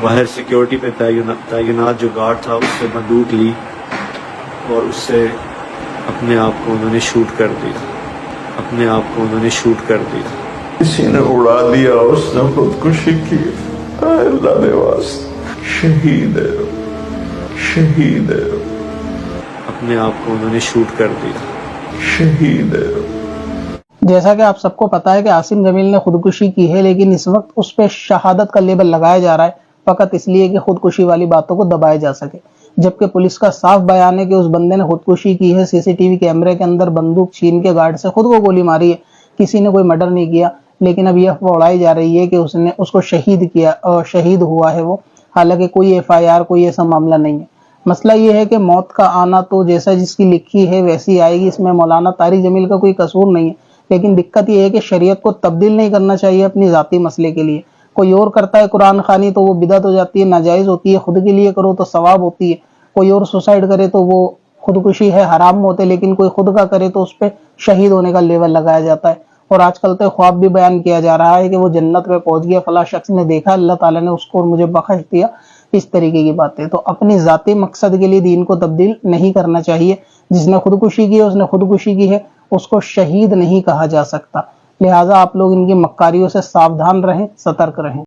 باہر سیکیورٹی پہ تعینات جو گارڈ تھا اس سے بندوق لی اور اس سے اپنے آپ کو انہوں نے شوٹ کر دیا. کسی نے اڑا دیا، اس نے خودکشی کی. اللہ نے واسطے شہید ہے. اپنے آپ کو انہوں نے شوٹ کر دیا. شہید ہے. جیسا کہ آپ سب کو پتا ہے کہ عاصم جمیل نے خودکشی کی ہے، لیکن اس وقت اس پہ شہادت کا لیبل لگایا جا رہا ہے فقط اس لیے کہ خودکشی والی باتوں کو دبایا جا سکے، جبکہ پولیس کا صاف بیان ہے کہ اس بندے نے خودکشی کی ہے. سی سی ٹی وی کیمرے کے اندر بندوق چھین کے گارڈ سے خود کو گولی ماری ہے. کسی نے کوئی مرڈر نہیں کیا، لیکن اب یہ افواہ اڑائی جا رہی ہے کہ اس نے اس کو شہید کیا اور شہید ہوا ہے وہ، حالانکہ کوئی ایف آئی آر کوئی ایسا معاملہ نہیں ہے. مسئلہ یہ ہے کہ موت کا آنا تو جیسا جس کی لکھی ہے ویسی آئے گی، اس میں مولانا طارق جمیل کا کوئی قصور نہیں ہے. لیکن دقت یہ ہے کہ شریعت کو تبدیل نہیں کرنا چاہیے اپنی ذاتی مسئلے کے لیے. کوئی اور کرتا ہے قرآن خوانی تو وہ بدعت ہو جاتی ہے، ناجائز ہوتی ہے. خود کے لیے کرو تو ثواب ہوتی ہے. کوئی اور سوسائڈ کرے تو وہ خودکشی ہے، حرام ہوتے، لیکن کوئی خود کا کرے تو اس پہ شہید ہونے کا لیول لگایا جاتا ہے. اور آج کل تو خواب بھی بیان کیا جا رہا ہے کہ وہ جنت میں پہنچ گیا، فلاں شخص نے دیکھا، اللہ تعالیٰ نے اس کو اور مجھے بخش دیا. اس طریقے کی باتیں تو اپنی ذاتی مقصد کے لیے دین کو تبدیل نہیں کرنا چاہیے. جس نے خودکشی کی ہے اس نے خودکشی کی ہے، اس کو شہید نہیں کہا جا سکتا. لہٰذا آپ لوگ ان کی مکاریوں سے ساودھان رہیں، سترک رہیں.